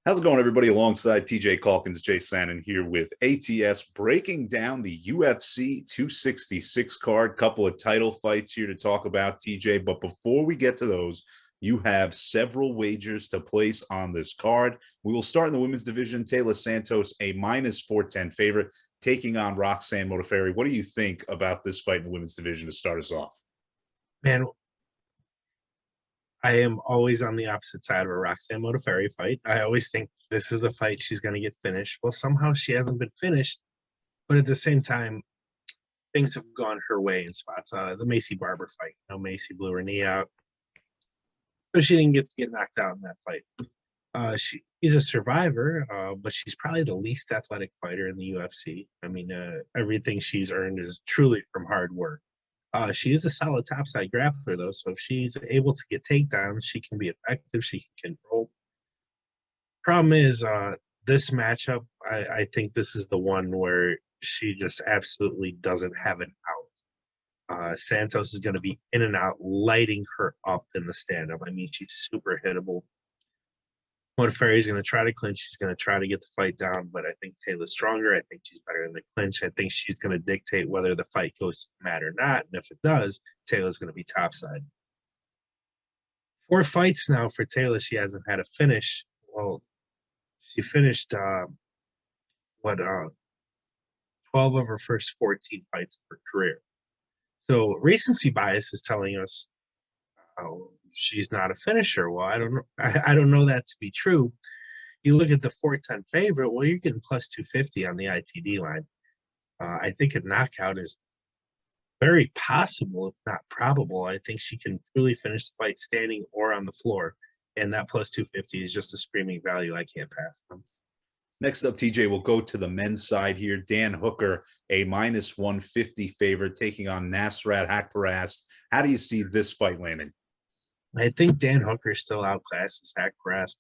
How's it going, everybody? Alongside TJ Calkins, Jay Sanin here with ATS, breaking down the UFC 266 card. Couple of title fights here to talk about, TJ. But before we get to those, you have several wagers to place on this card. We will start in the women's division. Taylor Santos, a minus 410 favorite, taking on Roxanne Modafferi. What do you think about this fight in the women's division to start us off? Man, I am always on the opposite side of a Roxanne Modafferi fight. I always think this is the fight she's going to get finished. Well, somehow she hasn't been finished, but at the same time, things have gone her way in spots. The Macy Barber fight, Macy blew her knee out, so she didn't get to get knocked out in that fight. She's a survivor, but she's probably the least athletic fighter in the UFC. I mean, everything she's earned is truly from hard work. She is a solid topside grappler, though, so if she's able to get takedowns, she can be effective. She can control. Problem is, this matchup, I think this is the one where she just absolutely doesn't have an out. Santos is going to be in and out, lighting her up in the stand-up. I mean, she's super hittable. Modafferi is going to try to clinch. She's going to try to get the fight down, but I think Taylor's stronger. I think she's better in the clinch. I think she's going to dictate whether the fight goes to the mat or not. And if it does, Taylor's going to be topside. 4 fights now for Taylor. She hasn't had a finish. Well, she finished 12 of her first 14 fights of her career. So recency bias is telling us she's not a finisher. Well, I don't know. I don't know that to be true. You look at the 410 favorite. Well, you're getting plus 250 on the ITD line. I think a knockout is very possible, if not probable. I think she can truly finish the fight standing or on the floor, and that plus 250 is just a screaming value I can't pass them. Next up, TJ, we'll go to the men's side here. Dan Hooker, a minus 150 favorite, taking on Nasrat Haqparast. How do you see this fight landing? I think Dan Hooker still outclasses Haqparast.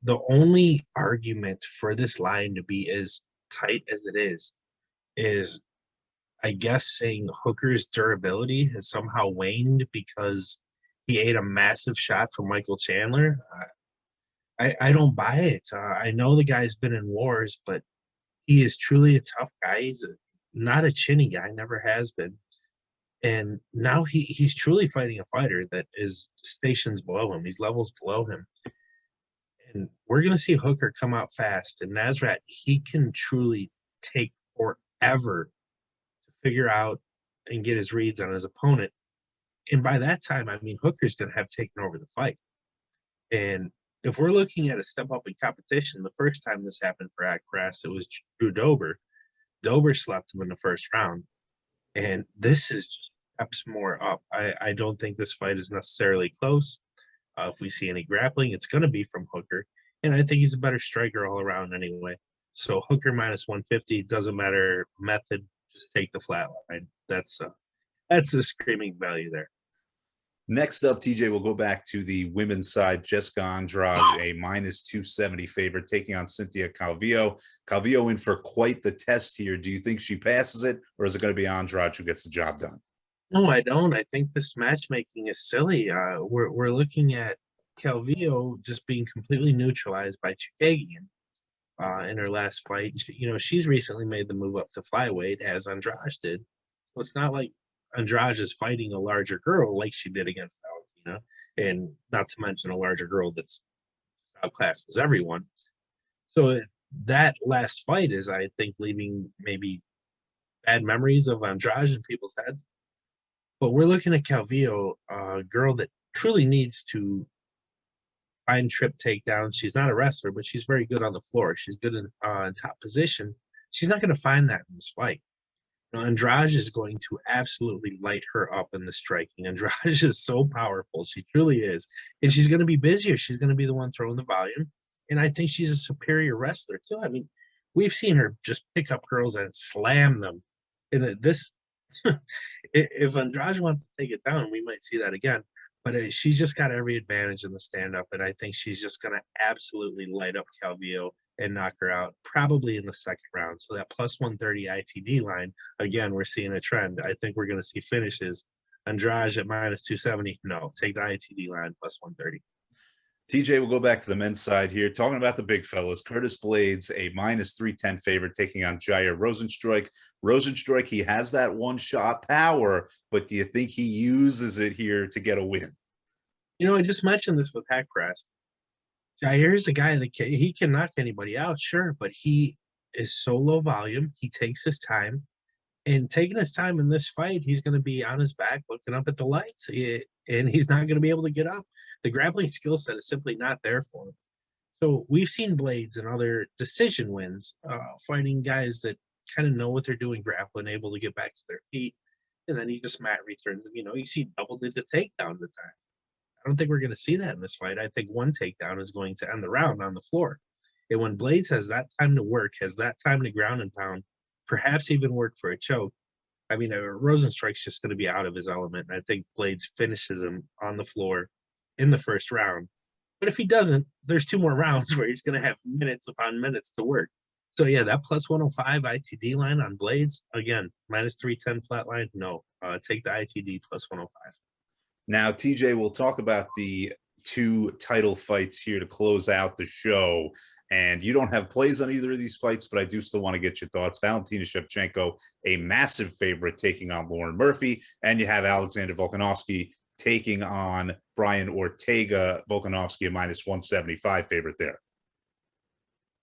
The only argument for this line to be as tight as it is I guess saying Hooker's durability has somehow waned because he ate a massive shot from Michael Chandler. I don't buy it. I know the guy's been in wars, but he is truly a tough guy. He's not a chinny guy, never has been. And now he's truly fighting a fighter that is stations below him. He's levels below him. And we're going to see Hooker come out fast. And Nasrat, he can truly take forever to figure out and get his reads on his opponent. And by that time, I mean, Hooker's going to have taken over the fight. And if we're looking at a step up in competition, the first time this happened for Haqparast, it was Drew Dober. Dober slept him in the first round. And this is steps more up. I don't think this fight is necessarily close. If we see any grappling, it's going to be from Hooker. And I think he's a better striker all around anyway. So Hooker minus 150, doesn't matter method, just take the flat line. That's a screaming value there. Next up, TJ, we'll go back to the women's side. Jessica Andrade, a minus 270 favorite, taking on Cynthia Calvillo. Calvillo in for quite the test here. Do you think she passes it, or is it going to be Andrade who gets the job done? No, I don't. I think this matchmaking is silly. We're looking at Calvillo just being completely neutralized by Chukagian in her last fight. She's recently made the move up to flyweight, as Andrade did. So it's not like Andrade is fighting a larger girl like she did against Valentina, and not to mention a larger girl that's outclasses everyone. So that last fight is, I think, leaving maybe bad memories of Andrade in people's heads. But we're looking at Calvillo, a girl that truly needs to find trip takedowns. She's not a wrestler, but she's very good on the floor. She's good in top position. She's not going to find that in this fight. Andrade is going to absolutely light her up in the striking. Andrade is so powerful. She truly is. And she's going to be busier. She's going to be the one throwing the volume. And I think she's a superior wrestler, too. I mean, we've seen her just pick up girls and slam them. And if Andrade wants to take it down, we might see that again. But she's just got every advantage in the stand-up. And I think she's just going to absolutely light up Calvillo and knock her out probably in the second round. So that plus 130 ITD line, again, we're seeing a trend. I think we're going to see finishes. Andrade at minus 270, no, take the ITD line plus 130. TJ, will go back to the men's side here. Talking about the big fellas, Curtis Blaydes, a -310 favorite, taking on Jair Rozenstruick. Rozenstruick, he has that one-shot power, but do you think he uses it here to get a win? I just mentioned this with Haqparast. Jair's a guy that he can knock anybody out, sure, but he is so low volume. He takes his time, and taking his time in this fight, he's going to be on his back looking up at the lights, and he's not going to be able to get up. The grappling skill set is simply not there for him. So we've seen Blaydes and other decision wins, fighting guys that kind of know what they're doing, grappling, able to get back to their feet, and then he just mat returns. You see double-digit takedowns at times. I don't think we're going to see that in this fight. I think one takedown is going to end the round on the floor. And when Blaydes has that time to work, has that time to ground and pound, perhaps even work for a choke, Rozenstruick's just going to be out of his element. And I think Blaydes finishes him on the floor in the first round. But if he doesn't, there's 2 more rounds where he's going to have minutes upon minutes to work. So, yeah, that plus 105 ITD line on Blaydes, again, -310 flat line, no. Take the ITD plus 105. Now, TJ, we'll talk about the 2 title fights here to close out the show. And you don't have plays on either of these fights, but I do still want to get your thoughts. Valentina Shevchenko, a massive favorite, taking on Lauren Murphy. And you have Alexander Volkanovski taking on Brian Ortega. Volkanovski, a -175 favorite there.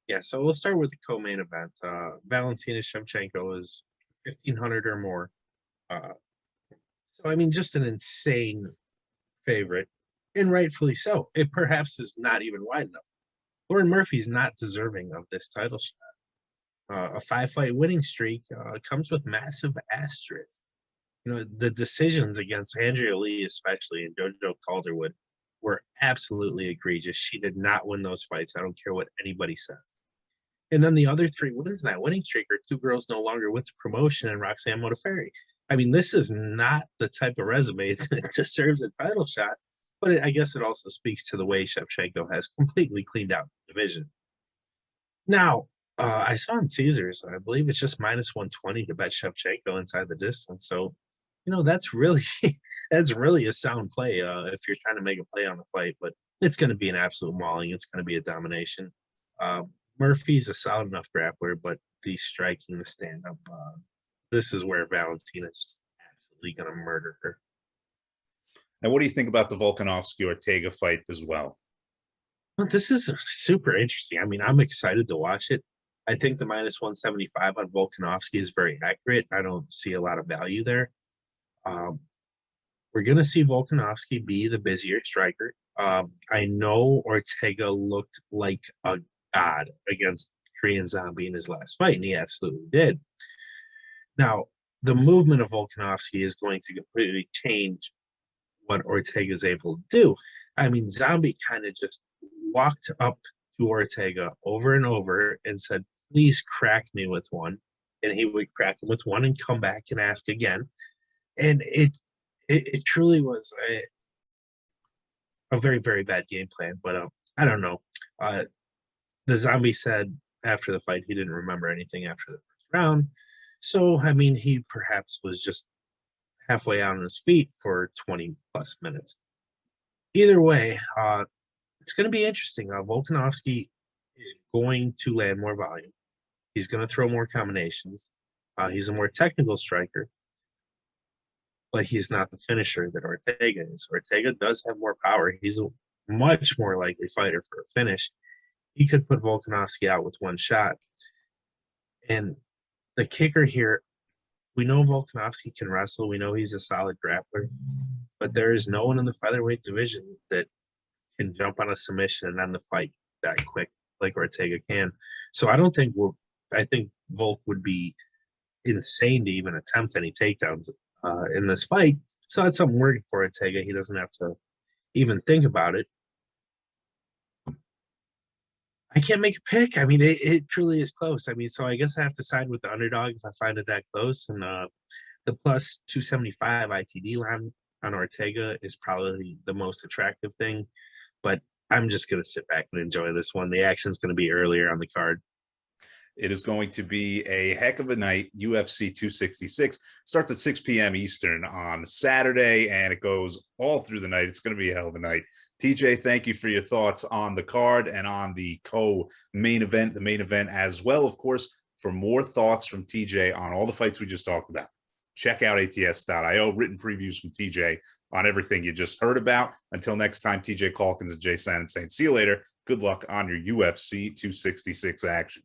Yeah, so we'll start with the co-main event. Valentina Shevchenko is 1,500 or more. Just an insane favorite, and rightfully so. It perhaps is not even wide enough. Lauren Murphy's not deserving of this title shot. A 5-fight winning streak comes with massive asterisks. The decisions against Andrea Lee, especially, and JoJo Calderwood, were absolutely egregious. She did not win those fights. I don't care what anybody says. And then the other 3 wins in that winning streak are 2 girls no longer with the promotion and Roxanne Modafferi. This is not the type of resume that deserves a title shot, but I guess it also speaks to the way Shevchenko has completely cleaned out the division. Now, I saw in Caesars, I believe it's just -120 to bet Shevchenko inside the distance. So, that's really that's really a sound play if you're trying to make a play on the fight. But it's going to be an absolute mauling. It's going to be a domination. Murphy's a solid enough grappler, but the striking, the stand-up, this is where Valentina's just absolutely going to murder her. And what do you think about the Volkanovski-Ortega fight as well? Well, this is super interesting. I'm excited to watch it. I think the -175 on Volkanovski is very accurate. I don't see a lot of value there. We're going to see Volkanovski be the busier striker. I know Ortega looked like a god against Korean Zombie in his last fight, and he absolutely did. Now, the movement of Volkanovski is going to completely change what Ortega is able to do. Zombie kind of just walked up to Ortega over and over and said, "Please crack me with one." And he would crack him with one and come back and ask again. And it truly was a very, very bad game plan. But I don't know. The Zombie said after the fight he didn't remember anything after the first round. So, he perhaps was just halfway out on his feet for 20-plus minutes. Either way, it's going to be interesting. Volkanovski is going to land more volume. He's going to throw more combinations. He's a more technical striker, but he's not the finisher that Ortega is. Ortega does have more power. He's a much more likely fighter for a finish. He could put Volkanovski out with one shot. And the kicker here, we know Volkanovski can wrestle. We know he's a solid grappler. But there is no one in the featherweight division that can jump on a submission and end the fight that quick like Ortega can. So I think Volk would be insane to even attempt any takedowns in this fight. So that's something working for Ortega. He doesn't have to even think about it. I can't make a pick. It truly is close. So I guess I have to side with the underdog if I find it that close. And the plus 275 ITD line on Ortega is probably the most attractive thing. But I'm just going to sit back and enjoy this one. The action's going to be earlier on the card. It is going to be a heck of a night. UFC 266 starts at 6 p.m. Eastern on Saturday, and it goes all through the night. It's going to be a hell of a night. TJ, thank you for your thoughts on the card and on the co-main event, the main event as well. Of course, for more thoughts from TJ on all the fights we just talked about, check out ats.io, written previews from TJ on everything you just heard about. Until next time, TJ Calkins and Jay Sanin saying, see you later. Good luck on your UFC 266 action.